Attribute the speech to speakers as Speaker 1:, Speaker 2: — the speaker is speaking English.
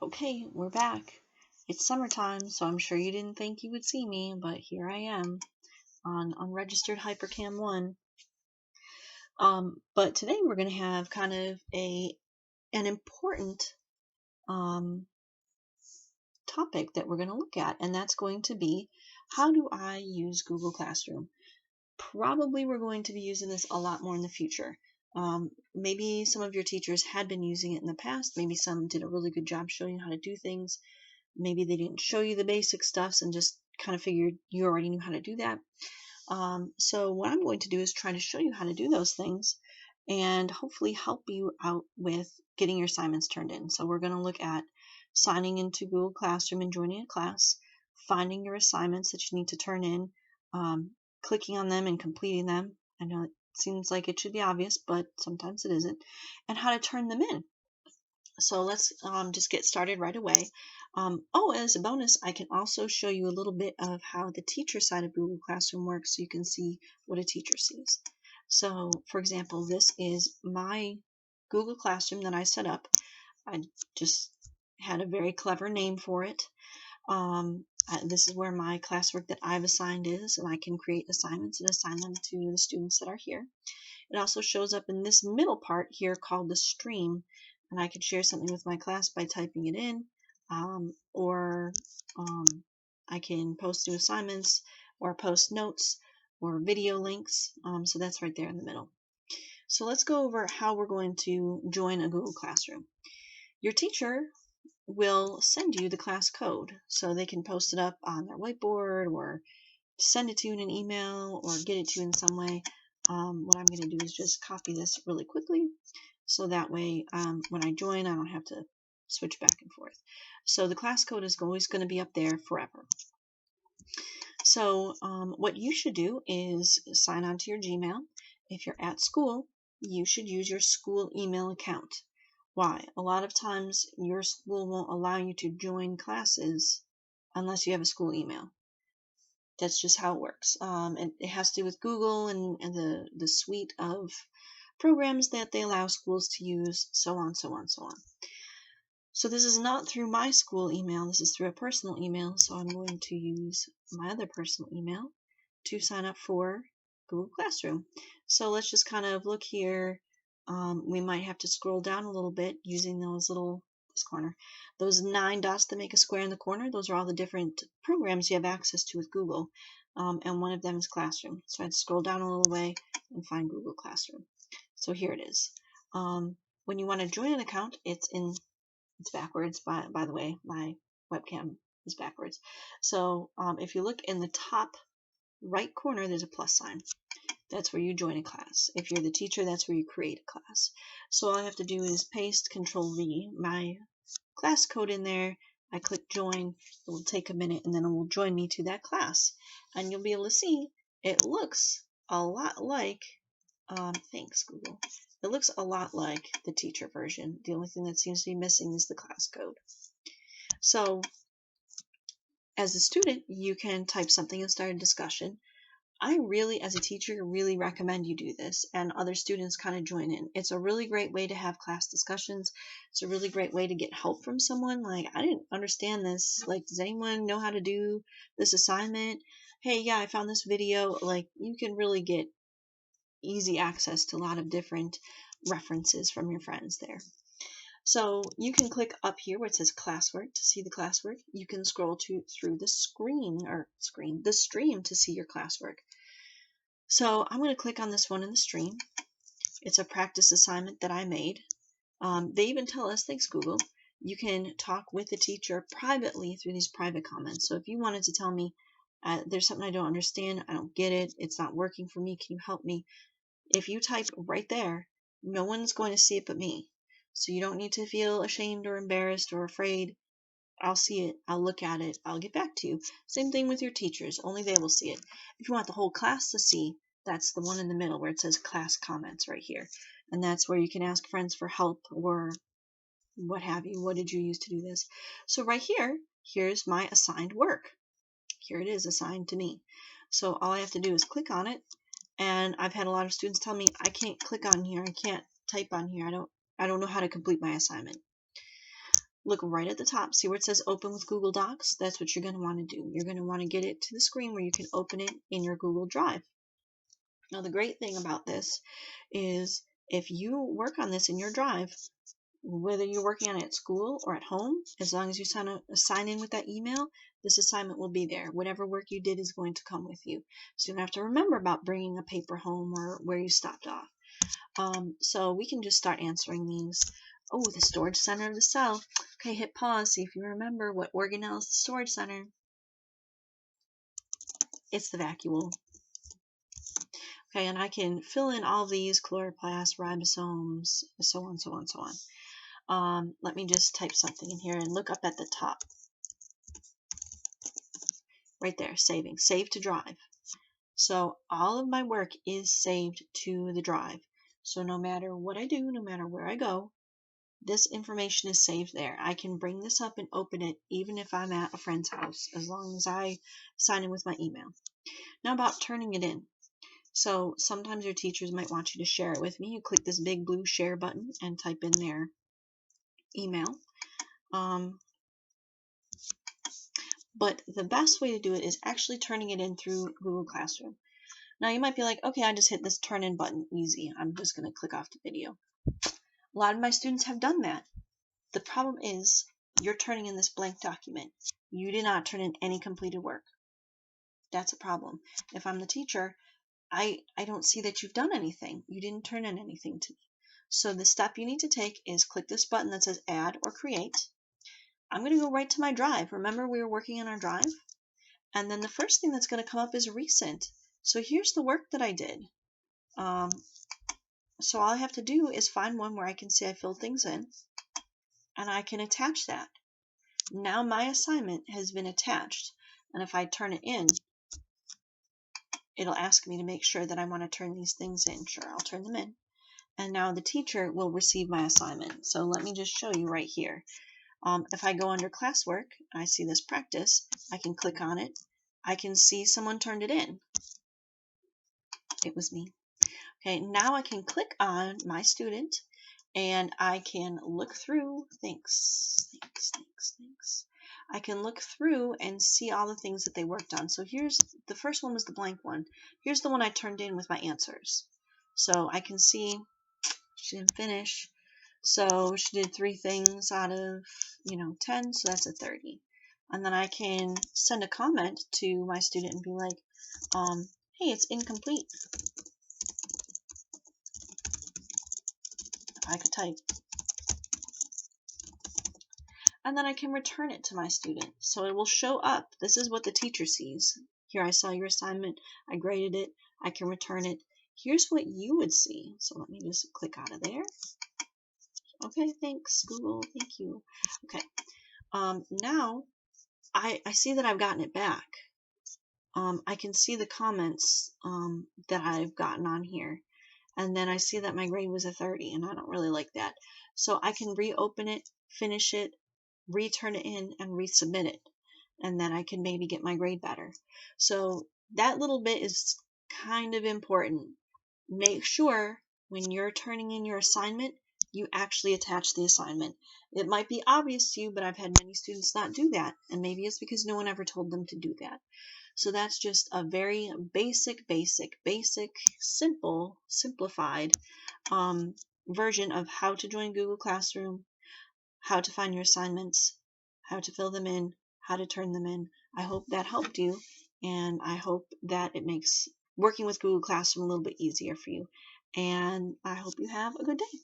Speaker 1: Okay, we're back. It's summertime, so I'm sure you didn't think you would see me, but here I am on Unregistered Hypercam 1. But today we're going to have kind of an important topic that we're going to look at, and that's going to be, how do I use Google Classroom? Probably we're going to be using this a lot more in the future. Maybe some of your teachers had been using it in the past. Maybe some did a really good job showing you how to do things. Maybe they didn't show you the basic stuffs and just kind of figured you already knew how to do that. So what I'm going to do is try to show you how to do those things and hopefully help you out with getting your assignments turned in. So we're going to look at signing into Google Classroom and joining a class, finding your assignments that you need to turn in, clicking on them and completing them. I know it seems like it should be obvious, but sometimes it isn't, and how to turn them in. So let's just get started right away. As a bonus, I can also show you a little bit of how the teacher side of Google Classroom works so you can see what a teacher sees. So, for example, this is my Google Classroom that I set up. I just had a very clever name for it. This is where my classwork that I've assigned is, and I can create assignments and assign them to the students that are here. It also shows up in this middle part here called the stream, and I can share something with my class by typing it in, or I can post new assignments or post notes or video links. So that's right there in the middle. So let's go over how we're going to join a Google Classroom. Your teacher will send you the class code so they can post it up on their whiteboard or send it to you in an email or get it to you in some way. What I'm going to do is just copy this really quickly so that way when I join I don't have to switch back and forth. So the class code is always going to be up there forever. So what you should do is sign on to your Gmail. If you're at school, you should use your school email account. Why? A lot of times your school won't allow you to join classes unless you have a school email. That's just how it works. And it has to do with Google and the suite of programs that they allow schools to use, so on, so on, so on. So this is not through my school email. This is through a personal email. So I'm going to use my other personal email to sign up for Google Classroom. So let's just kind of look here. We might have to scroll down a little bit using this corner. Those 9 dots that make a square in the corner, those are all the different programs you have access to with Google. And one of them is Classroom. So I'd scroll down a little way and find Google Classroom. So here it is. When you want to join an account, it's backwards, by the way. My webcam is backwards. So if you look in the top right corner, there's a plus sign. That's where you join a class. If you're the teacher, that's where you create a class. So all I have to do is paste Control-V, my class code in there. I click join. It will take a minute, and then it will join me to that class. And you'll be able to see it looks a lot like, thanks Google. It looks a lot like the teacher version. The only thing that seems to be missing is the class code. So as a student, you can type something and start a discussion. I really, as a teacher, really recommend you do this and other students kind of join in. It's a really great way to have class discussions. It's a really great way to get help from someone. Like, I didn't understand this. Like, does anyone know how to do this assignment? Hey, yeah, I found this video. Like, you can really get easy access to a lot of different references from your friends there. So you can click up here where it says classwork to see the classwork. You can scroll through the the stream to see your classwork. So I'm going to click on this one in the stream. It's a practice assignment that I made. They even tell us, thanks Google, you can talk with the teacher privately through these private comments. So if you wanted to tell me, there's something I don't understand, I don't get it, it's not working for me, can you help me? If you type right there, no one's going to see it but me. So you don't need to feel ashamed or embarrassed or afraid. I'll see it, I'll look at it, I'll get back to you. Same thing with your teachers, only they will see it. If you want the whole class to see, that's the one in the middle where it says class comments right here. And that's where you can ask friends for help or what have you. What did you use to do this? So right here, here's my assigned work. Here it is assigned to me. So all I have to do is click on it. And I've had a lot of students tell me, I can't click on here, I can't type on here, I don't know how to complete my assignment. look right at the top, see where it says open with Google Docs? That's what you're going to want to do. You're going to want to get it to the screen where you can open it in your Google Drive. Now, the great thing about this is if you work on this in your Drive, whether you're working on it at school or at home, as long as you sign in with that email, this assignment will be there. Whatever work you did is going to come with you. So you don't have to remember about bringing a paper home or where you stopped off. So we can just start answering these. Oh, the storage center of the cell. Okay, hit pause, see if you remember what organelle is the storage center. It's the vacuole. Okay, and I can fill in all these: chloroplasts, ribosomes, so on, so on, so on. Let me just type something in here and look up at the top. Right there, saving. Save to drive. So all of my work is saved to the drive. So no matter what I do, no matter where I go, this information is saved there. I can bring this up and open it even if I'm at a friend's house, as long as I sign in with my email. Now about turning it in. So sometimes your teachers might want you to share it with me. You click this big blue share button and type in their email. But the best way to do it is actually turning it in through Google Classroom. Now you might be like, okay, I just hit this turn in button, easy. I'm just going to click off the video. A lot of my students have done that. The problem is you're turning in this blank document. You did not turn in any completed work. That's a problem. If I'm the teacher, I don't see that you've done anything. You didn't turn in anything to me. So the step you need to take is click this button that says add or create. I'm going to go right to my drive. Remember we were working in our drive? And then the first thing that's going to come up is recent. So here's the work that I did. So all I have to do is find one where I can see I filled things in, and I can attach that. Now my assignment has been attached, and if I turn it in, it'll ask me to make sure that I want to turn these things in. Sure, I'll turn them in. And now the teacher will receive my assignment. So let me just show you right here. If I go under classwork, I see this practice, I can click on it. I can see someone turned it in. It was me. Okay, now I can click on my student and I can look through, thanks. I can look through and see all the things that they worked on. So here's, the first one was the blank one. Here's the one I turned in with my answers. So I can see she didn't finish. So she did 3 things out of, 10, so that's a 30. And then I can send a comment to my student and be like, hey, it's incomplete. I could type. And then I can return it to my student. So it will show up. This is what the teacher sees. Here, I saw your assignment. I graded it. I can return it. Here's what you would see. So let me just click out of there. Okay, thanks, Google. Thank you. Okay. Now, I see that I've gotten it back. I can see the comments that I've gotten on here. And then I see that my grade was a 30, and I don't really like that. So I can reopen it, finish it, return it in, and resubmit it. And then I can maybe get my grade better. So that little bit is kind of important. Make sure when you're turning in your assignment, you actually attach the assignment. It might be obvious to you, but I've had many students not do that. And maybe it's because no one ever told them to do that. So that's just a very basic, simple, simplified version of how to join Google Classroom, how to find your assignments, how to fill them in, how to turn them in. I hope that helped you, and I hope that it makes working with Google Classroom a little bit easier for you. And I hope you have a good day.